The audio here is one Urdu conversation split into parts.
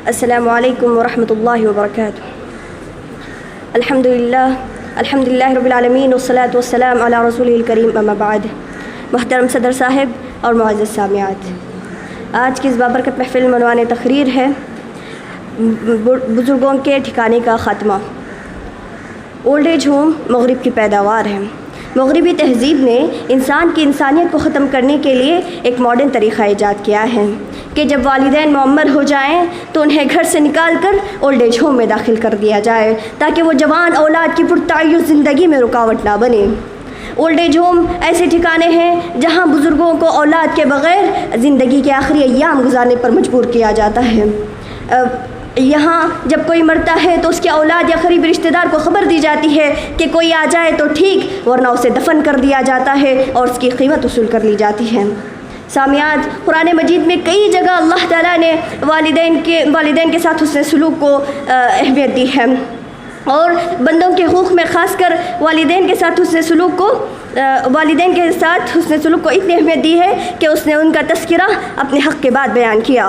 السلام علیکم ورحمۃ اللہ وبرکاتہ۔ الحمدللہ رب العالمین والصلاة والسلام علی رسولہ الکریم، اما بعد۔ محترم صدر صاحب اور معزز سامعات، آج کی اس بابرکت محفل میں عنوان تقریر ہے بزرگوں کے ٹھکانے کا خاتمہ۔ اولڈ ایج ہوم مغرب کی پیداوار ہے۔ مغربی تہذیب نے انسان کی انسانیت کو ختم کرنے کے لیے ایک ماڈرن طریقہ ایجاد کیا ہے کہ جب والدین معمر ہو جائیں تو انہیں گھر سے نکال کر اولڈ ایج ہوم میں داخل کر دیا جائے تاکہ وہ جوان اولاد کی پرتعیش زندگی میں رکاوٹ نہ بنے۔ اولڈ ایج ہوم ایسے ٹھکانے ہیں جہاں بزرگوں کو اولاد کے بغیر زندگی کے آخری ایام گزارنے پر مجبور کیا جاتا ہے۔ یہاں جب کوئی مرتا ہے تو اس کے اولاد یا قریبی رشتہ دار کو خبر دی جاتی ہے کہ کوئی آ جائے تو ٹھیک، ورنہ اسے دفن کر دیا جاتا ہے اور اس کی قیمت وصول کر لی جاتی ہے۔ سامعات، قرآن مجید میں کئی جگہ اللہ تعالیٰ نے والدین کے ساتھ حسن سلوک کو اہمیت دی ہے، اور بندوں کے حقوق میں خاص کر والدین کے ساتھ حسن سلوک کو اتنی اہمیت دی ہے کہ اس نے ان کا تذکرہ اپنے حق کے بعد بیان کیا۔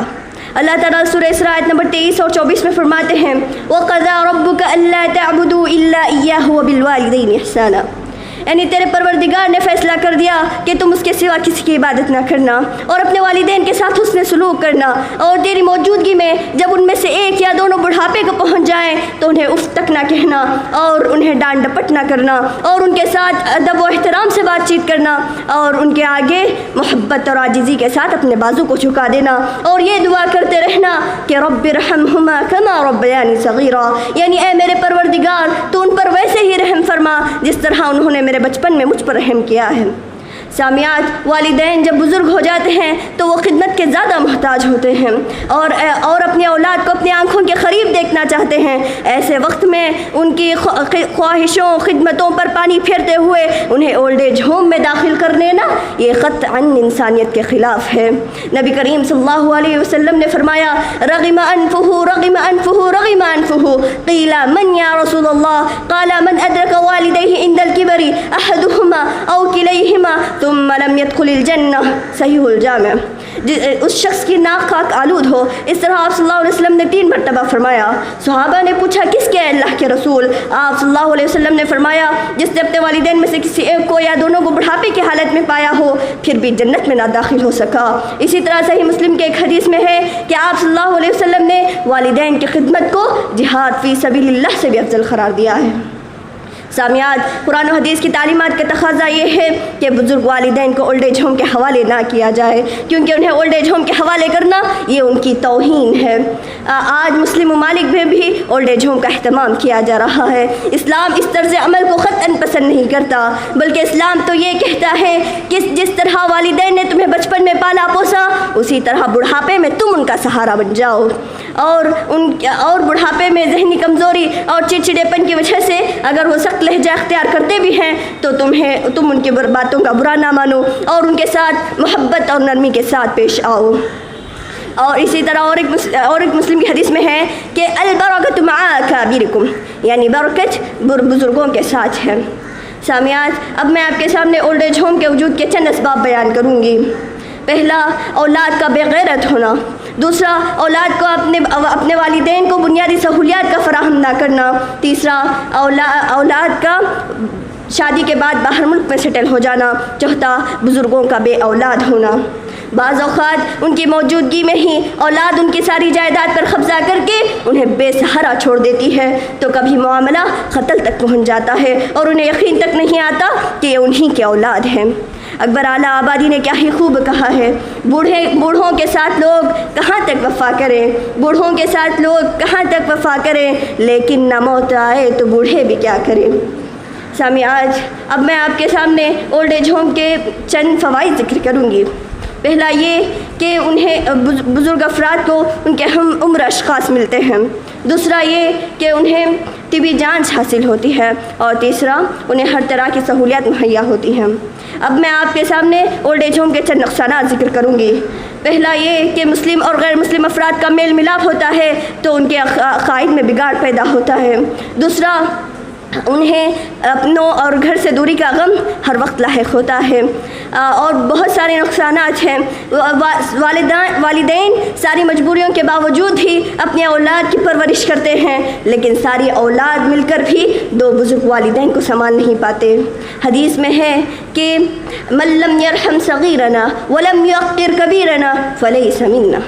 اللہ تعالیٰ سورہ اسراء آیت نمبر 23 اور 24 میں فرماتے ہیں وَقَضَىٰ رَبُّكَ أَلَّا تَعْبُدُوا إِلَّا إِيَّاهُ وَبِالْوَالِدَيْنِ إِحْسَانًا، یعنی تیرے پروردگار نے فیصلہ کر دیا کہ تم اس کے سوا کسی کی عبادت نہ کرنا اور اپنے والدین کے ساتھ حسن سلوک کرنا، اور تیری موجودگی میں جب ان میں سے ایک یا دونوں بڑھاپے کو پہنچ جائیں تو انہیں اف تک نہ کہنا اور انہیں ڈانٹ ڈپٹ نہ کرنا، اور ان کے ساتھ ادب و احترام سے بات چیت کرنا، اور ان کے آگے محبت اور عاجزی کے ساتھ اپنے بازو کو جھکا دینا، اور یہ دعا کرتے رہنا کہ رب ارحمہما کما ربیانی صغیرا، یعنی اے میرے پروردگار تو ان پر ویسے ہی رحم فرما جس طرح انہوں نے میرے بچپن میں مجھ پر رحم کیا ہے۔ سامعات، والدین جب بزرگ ہو جاتے ہیں تو وہ خدمت کے زیادہ محتاج ہوتے ہیں اور اپنی اولاد کو اپنی آنکھوں کے قریب دیکھنا چاہتے ہیں۔ ایسے وقت میں ان کی خواہشوں خدمتوں پر پانی پھیرتے ہوئے انہیں اولڈ ایج ہوم میں داخل کر دینا یہ قطعاً انسانیت کے خلاف ہے۔ نبی کریم صلی اللہ علیہ وسلم نے فرمایا رغم انفہ رغم انفہ رغم انفہ، قیل من یا رسول اللہ، قال من ادرک والدیہ عند الکبر احدہما او کلیہما ثم لم يدخل الجنہ، صحیح الجامع۔ اس شخص کی ناک خاک آلود ہو، اس طرح آپ صلی اللہ علیہ وسلم نے 3 مرتبہ فرمایا۔ صحابہ نے پوچھا کس کے اللہ کے رسول؟ آپ صلی اللہ علیہ وسلم نے فرمایا جس نے اپنے والدین میں سے کسی ایک کو یا دونوں کو بڑھاپے کی حالت میں پایا ہو پھر بھی جنت میں نہ داخل ہو سکا۔ اسی طرح صحیح مسلم کے ایک حدیث میں ہے کہ آپ صلی اللہ علیہ وسلم نے والدین کی خدمت کو جہاد فی سبیل اللہ سے بھی افضل قرار دیا ہے۔ سامعات، قرآن و حدیث کی تعلیمات کا تقاضا یہ ہے کہ بزرگ والدین کو اولڈ ایج ہوم کے حوالے نہ کیا جائے، کیونکہ انہیں اولڈ ایج ہوم کے حوالے کرنا یہ ان کی توہین ہے۔ آج مسلم ممالک میں بھی اولڈ ایج ہوم کا اہتمام کیا جا رہا ہے۔ اسلام اس طرز عمل کو قطعاً پسند نہیں کرتا، بلکہ اسلام تو یہ کہتا ہے کہ جس طرح والدین نے تمہیں بچپن میں پالا پوسا اسی طرح بڑھاپے میں تم ان کا سہارا بن جاؤ، اور بڑھاپے میں ذہنی کمزوری اور چڑچڑے پن کی وجہ سے اگر وہ سخت لہجہ اختیار کرتے بھی ہیں تو تم ان کی باتوں کا برا نہ مانو اور ان کے ساتھ محبت اور نرمی کے ساتھ پیش آؤ۔ اور اسی طرح اور ایک مسلم کی حدیث میں ہے کہ البرکۃ مع اکابرکم، یعنی برکت بزرگوں کے ساتھ ہے۔ سامعات، اب میں آپ کے سامنے اولڈ ایج ہوم کے وجود کے چند اسباب بیان کروں گی۔ پہلا، اولاد کا بے غیرت ہونا۔ دوسرا، اولاد کو اپنے والدین کو بنیادی سہولیات کا فراہم نہ کرنا۔ تیسرا، اولاد کا شادی کے بعد باہر ملک میں سیٹل ہو جانا۔ چوتھا، بزرگوں کا بے اولاد ہونا۔ بعض اوقات ان کی موجودگی میں ہی اولاد ان کی ساری جائیداد پر قبضہ کر کے انہیں بے سہارا چھوڑ دیتی ہے، تو کبھی معاملہ قتل تک پہنچ جاتا ہے اور انہیں یقین تک نہیں آتا کہ یہ انہی کے اولاد ہیں۔ اکبر اعلیٰ آبادی نے کیا ہی خوب کہا ہے، بوڑھوں کے ساتھ لوگ کہاں تک وفا کریں، بوڑھوں کے ساتھ لوگ کہاں تک وفا کریں، لیکن نہ موت آئے تو بوڑھے بھی کیا کریں۔ سامعات، اب میں آپ کے سامنے اولڈ ایج ہوم کے چند فوائد ذکر کروں گی۔ پہلا یہ کہ انہیں بزرگ افراد کو ان کے ہم عمر اشخاص ملتے ہیں۔ دوسرا یہ کہ انہیں طبی جانچ حاصل ہوتی ہے، اور تیسرا انہیں ہر طرح کی سہولیات مہیا ہوتی ہیں۔ اب میں آپ کے سامنے اولڈ ایج ہوم کے چند نقصانات ذکر کروں گی۔ پہلا یہ کہ مسلم اور غیر مسلم افراد کا میل ملاپ ہوتا ہے تو ان کے عقائد میں بگاڑ پیدا ہوتا ہے۔ دوسرا، انہیں اپنوں اور گھر سے دوری کا غم ہر وقت لاحق ہوتا ہے، اور بہت سارے نقصانات ہیں۔ والدین ساری مجبوریوں کے باوجود ہی اپنے اولاد کی پرورش کرتے ہیں، لیکن ساری اولاد مل کر بھی دو بزرگ والدین کو سنبھال نہیں پاتے۔ حدیث میں ہے کہ من لم یرحم صغیرنا ولم یوقر کبیرنا فلیس منا،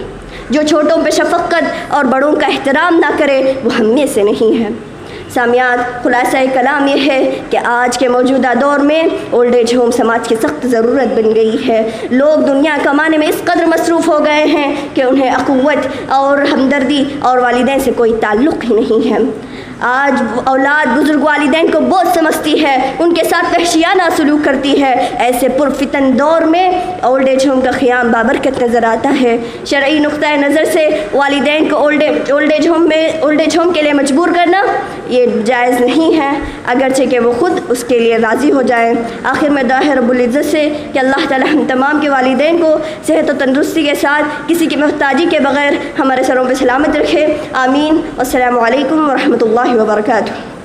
جو چھوٹوں پہ شفقت اور بڑوں کا احترام نہ کرے وہ ہم میں سے نہیں ہے۔ سامعات، خلاصہ کلام یہ ہے کہ آج کے موجودہ دور میں اولڈ ایج ہوم سماج کی سخت ضرورت بن گئی ہے۔ لوگ دنیا کمانے میں اس قدر مصروف ہو گئے ہیں کہ انہیں اخوت اور ہمدردی اور والدین سے کوئی تعلق ہی نہیں ہے۔ آج اولاد بزرگ والدین کو بہت سمجھتی ہے، ان کے ساتھ وحشیانہ سلوک کرتی ہے۔ ایسے پرفتن دور میں اولڈ ایج ہوم کا قیام بابرکت نظر آتا ہے۔ شرعی نقطۂ نظر سے والدین کو اولڈ ایج ہوم کے لیے مجبور کرنا یہ جائز نہیں ہے، اگرچہ کہ وہ خود اس کے لیے راضی ہو جائیں۔ آخر میں دعا ہے رب العزت سے کہ اللہ تعالی ہم تمام کے والدین کو صحت و تندرستی کے ساتھ کسی کی محتاجی کے بغیر ہمارے سروں پہ سلامت رکھے، آمین۔ السلام علیکم ورحمۃ اللہ وبرکاتہ۔